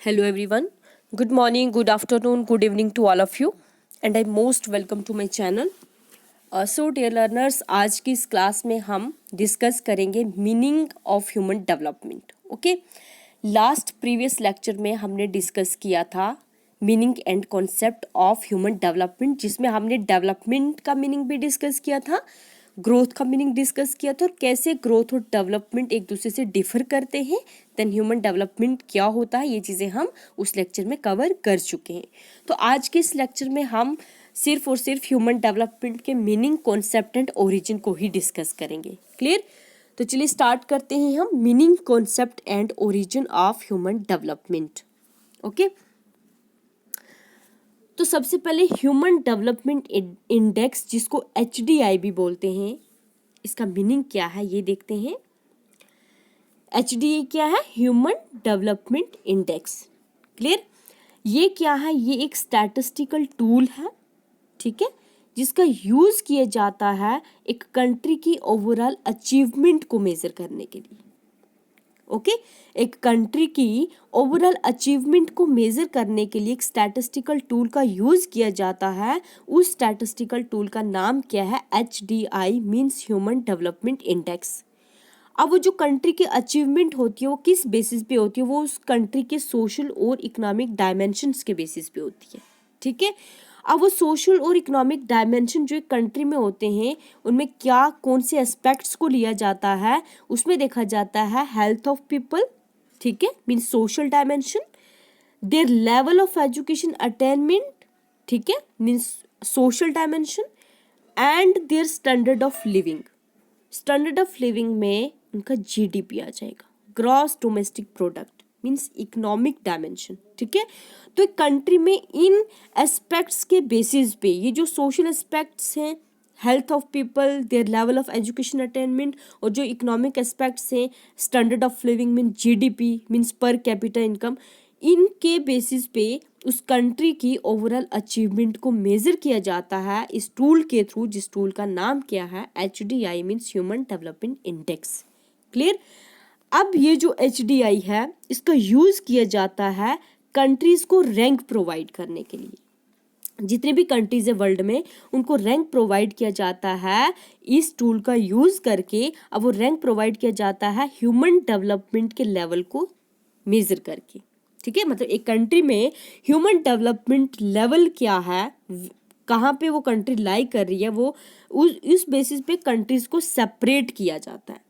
Hello everyone. Good morning, good afternoon, good evening to all of you and I most welcome to my channel. So dear learners, आज की इस class में हम discuss करेंगे meaning of human development. Okay, last previous lecture में हमने discuss किया था meaning and concept of human development, जिसमें हमने डेवलपमेंट का मीनिंग भी डिस्कस किया था, ग्रोथ का मीनिंग डिस्कस किया था और कैसे ग्रोथ और डेवलपमेंट एक दूसरे से डिफर करते हैं, देन ह्यूमन डेवलपमेंट क्या होता है, ये चीज़ें हम उस लेक्चर में कवर कर चुके हैं. तो आज के इस लेक्चर में हम सिर्फ और सिर्फ ह्यूमन डेवलपमेंट के मीनिंग, कॉन्सेप्ट एंड ओरिजिन को ही डिस्कस करेंगे. क्लियर? तो चलिए स्टार्ट करते हैं हम meaning, concept and origin of human development. Okay, तो सबसे पहले ह्यूमन डेवलपमेंट इंडेक्स, जिसको HDI भी बोलते हैं, इसका मीनिंग क्या है ये देखते हैं. HDI क्या है? Human development index. क्लियर? ये क्या है? ये एक स्टैटिस्टिकल टूल है, ठीक है, जिसका यूज किया जाता है एक कंट्री की ओवरऑल अचीवमेंट को मेजर करने के लिए. ओके, एक कंट्री की ओवरऑल अचीवमेंट को मेजर करने के लिए एक स्टैटिस्टिकल टूल का यूज किया जाता है. उस स्टैटिस्टिकल टूल का नाम क्या है? HDI means human development index. अब वो जो कंट्री की अचीवमेंट होती है वो किस बेसिस पे होती है? वो उस कंट्री के सोशल और इकोनॉमिक डायमेंशंस के बेसिस पे होती है, ठीक है. अब वो सोशल और इकोनॉमिक डायमेंशन जो एक कंट्री में होते हैं, उनमें क्या कौन से एस्पेक्ट्स को लिया जाता है? उसमें देखा जाता है हेल्थ ऑफ पीपल, ठीक है, means social dimension, their level of education attainment, ठीक है, means social dimension, and their standard of living. Standard of living में उनका GDP आ जाएगा, gross domestic product, means economic dimension, ठीक है. तो एक कंट्री में इन एस्पेक्ट्स के बेसिस पे ये जो सोशल एस्पेक्ट्स हैं, health of people, their level of education attainment, और जो इकोनॉमिक एस्पेक्ट्स हैं, standard of living mean GDP means per capita income, इनके बेसिस पे उस कंट्री की ओवरऑल अचीवमेंट को मेजर किया जाता है इस टूल के थ्रू, जिस टूल का नाम क्या है? HDI means human development index. Clear? अब ये जो HDI है, इसका यूज किया जाता है कंट्रीज को रैंक प्रोवाइड करने के लिए. जितने भी कंट्रीज है वर्ल्ड में, उनको रैंक प्रोवाइड किया जाता है इस टूल का यूज करके. अब वो रैंक प्रोवाइड किया जाता है ह्यूमन डेवलपमेंट के लेवल को मेजर करके, ठीक है. मतलब एक कंट्री में ह्यूमन डेवलपमेंट लेवल क्या है, कहाँ पे वो कंट्री लाई कर रही है, वो उस बेसिस पे कंट्रीज को सेपरेट किया जाता है.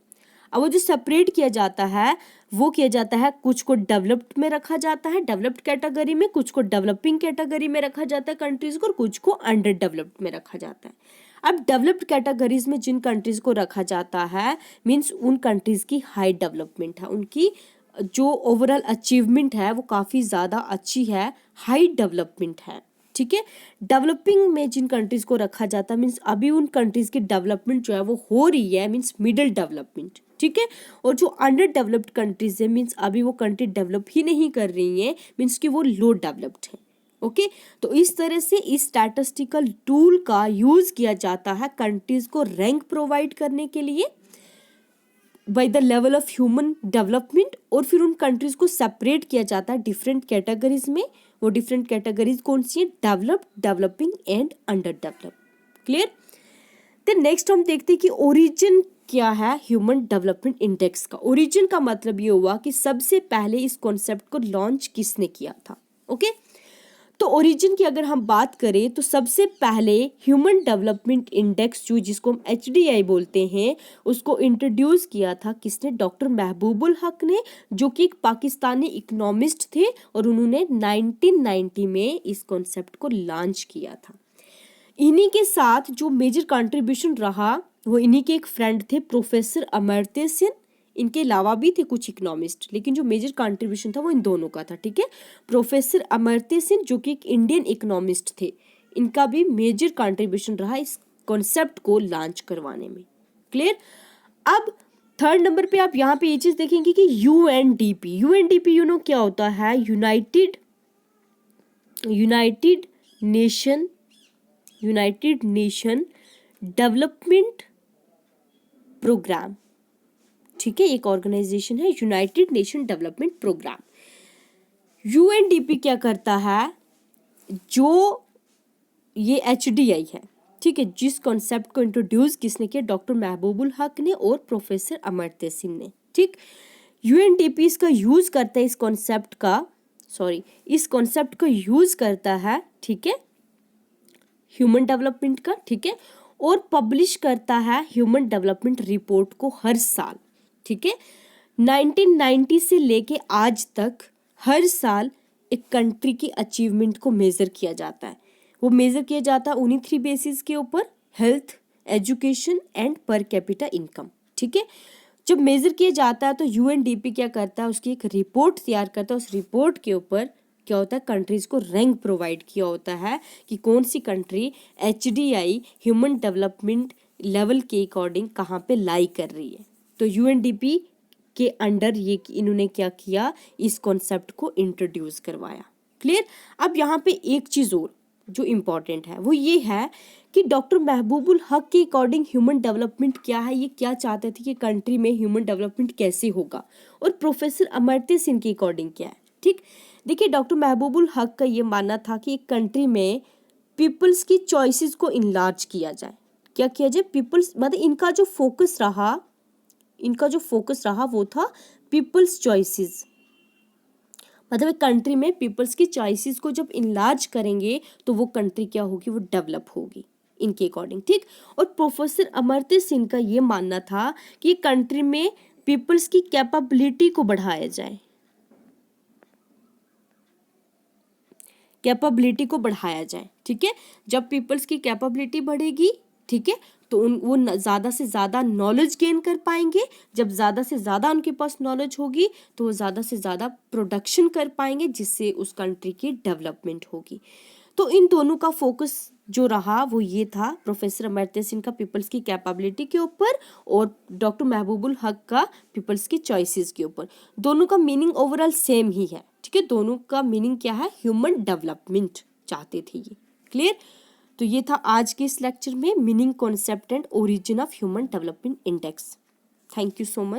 अब वो जो सेपरेट किया जाता है वो किया जाता है, कुछ को डेवलप्ड में रखा जाता है, डेवलप्ड कैटेगरी में, कुछ को डेवलपिंग कैटेगरी में रखा जाता है कंट्रीज को, और कुछ को अंडर डेवलप्ड में रखा जाता है. अब डेवलप्ड कैटेगरीज में जिन कंट्रीज को रखा जाता है, मीन्स उन कंट्रीज की हाई डेवलपमेंट है, उनकी जो ओवरऑल अचीवमेंट है वो काफ़ी ज़्यादा अच्छी है, हाई डेवलपमेंट है, ठीक है. डेवलपिंग में जिन कंट्रीज को रखा जाता है, मीन्स अभी उन कंट्रीज की डेवलपमेंट जो है वो हो रही है, मीन्स मिडिल डेवलपमेंट, ठीक है. और जो अंडर डेवलप्ड कंट्रीज है, मीन्स अभी वो कंट्री डेवलप ही नहीं कर रही है, मीन्स कि वो लो डेवलप्ड है. ओके, तो इस तरह से इस स्टैटिस्टिकल टूल का यूज किया जाता है कंट्रीज को रैंक प्रोवाइड करने के लिए by the level of human development, और फिर उन कंट्रीज को सेपरेट किया जाता है डिफरेंट कैटेगरीज में. वो डिफरेंट कैटेगरीज कौन सी है? Developed, developing and under develop. Clear? तो नेक्स्ट हम देखते हैं कि ओरिजिन क्या है ह्यूमन डेवलपमेंट इंडेक्स का. ओरिजिन का मतलब ये हुआ कि सबसे पहले इस कॉन्सेप्ट को लॉन्च किसने किया था. ओके, तो ओरिजिन की अगर हम बात करें तो सबसे पहले ह्यूमन डेवलपमेंट इंडेक्स जो जिसको हम HDI बोलते हैं, उसको इंट्रोड्यूस किया था किसने? डॉक्टर महबूबुल हक ने, जो कि एक पाकिस्तानी इकोनॉमिस्ट थे, और उन्होंने 1990 में इस कॉन्सेप्ट को लॉन्च किया था. इन्हीं के साथ जो मेजर कंट्रीब्यूशन रहा वो इन्हीं के एक फ्रेंड थे, प्रोफेसर अमर्त्य सेन. इनके अलावा भी थे कुछ इकोनॉमिस्ट, लेकिन जो मेजर कंट्रीब्यूशन था वो इन दोनों का था, ठीक है. प्रोफेसर अमर्त्य सेन जो कि एक इंडियन इकोनॉमिस्ट थे, इनका भी मेजर कंट्रीब्यूशन रहा इस कॉन्सेप्ट को लॉन्च करवाने में. क्लियर? अब थर्ड नंबर पे आप यहाँ पे ये चीज देखेंगे कि UNDP यू नो क्या होता है? यूनाइटेड नेशन डेवलपमेंट प्रोग्राम, ठीक है. एक ऑर्गेनाइजेशन है United Nation Development Programme. UNDP क्या करता है, जो ये एचडीआई है, ठीक है, जिस कॉन्सेप्ट को इंट्रोड्यूस किसने किया, डॉक्टर महबूबुल हक ने और प्रोफेसर अमर्त्य सेन ने, ठीक। यूएनडीपी इसका यूज करता है, इस कॉन्सेप्ट को यूज करता है, ठीक है, ह्यूमन डेवलपमेंट का, ठीक है, और पब्लिश करता है ह्यूमन डेवलपमेंट रिपोर्ट को हर साल, ठीक है। 1990 से लेके आज तक हर साल एक कंट्री की अचीवमेंट को मेजर किया जाता है। वो मेजर किया जाता है उन्हीं 3 बेसिस के ऊपर, health, education and per capita income, ठीक है। जब मेजर किया जाता है तो यूएनडीपी क्या करता है, उसकी एक रिपोर्ट तैयार करता है। उस रिपोर्ट के ऊपर क्या होता है, कंट्रीज को रैंक प्रोवाइड किया होता है कि कौन सी country HDI human development level के अकॉर्डिंग कहाँ पे लाई कर रही है। तो यूएनडीपी के अंडर ये इन्होंने क्या किया, इस कॉन्सेप्ट को इंट्रोड्यूस करवाया। क्लियर। अब यहाँ पे एक चीज़ और जो इम्पॉर्टेंट है वो ये है कि डॉक्टर महबूबुल हक के अकॉर्डिंग ह्यूमन डेवलपमेंट क्या है, ये क्या चाहते थे कि कंट्री में ह्यूमन डेवलपमेंट कैसे होगा, और प्रोफेसर अमर्त्य सेन के अकॉर्डिंग क्या है, ठीक। देखिए, डॉक्टर महबूबुल हक का ये मानना था कि एक कंट्री में पीपल्स की चॉइसेस को इनलार्ज किया जाए। क्या किया जाए, पीपल्स, मतलब इनका जो फोकस रहा वो था पीपल्स चॉइसेस, मतलब एक कंट्री में पीपल्स की चॉइसेस को जब इनलार्ज करेंगे तो वो कंट्री क्या होगी, वो डेवलप होगी इनके अकॉर्डिंग, ठीक। और प्रोफेसर अमर्त्य सेन का ये मानना था कि कंट्री में पीपल्स की कैपेबिलिटी को बढ़ाया जाए, ठीक है। जब पीपल्स की कैपेबिलिटी बढ़ेगी, ठीक है, तो वो ज़्यादा से ज़्यादा नॉलेज गेन कर पाएंगे। जब ज़्यादा से ज़्यादा उनके पास नॉलेज होगी तो वो ज़्यादा से ज़्यादा प्रोडक्शन कर पाएंगे, जिससे उस कंट्री की डेवलपमेंट होगी। तो इन दोनों का फोकस जो रहा वो ये था, प्रोफेसर अमर्त्य सेन का पीपल्स की कैपेबिलिटी के ऊपर और डॉक्टर महबूबुल हक का पीपल्स की चॉइसेस के ऊपर। दोनों का मीनिंग ओवरऑल सेम ही है, ठीक है। दोनों का मीनिंग क्या है, ह्यूमन डेवलपमेंट चाहते थे ये। क्लियर। तो ये था आज के इस लेक्चर में meaning, concept and origin of human development index. Thank you so much.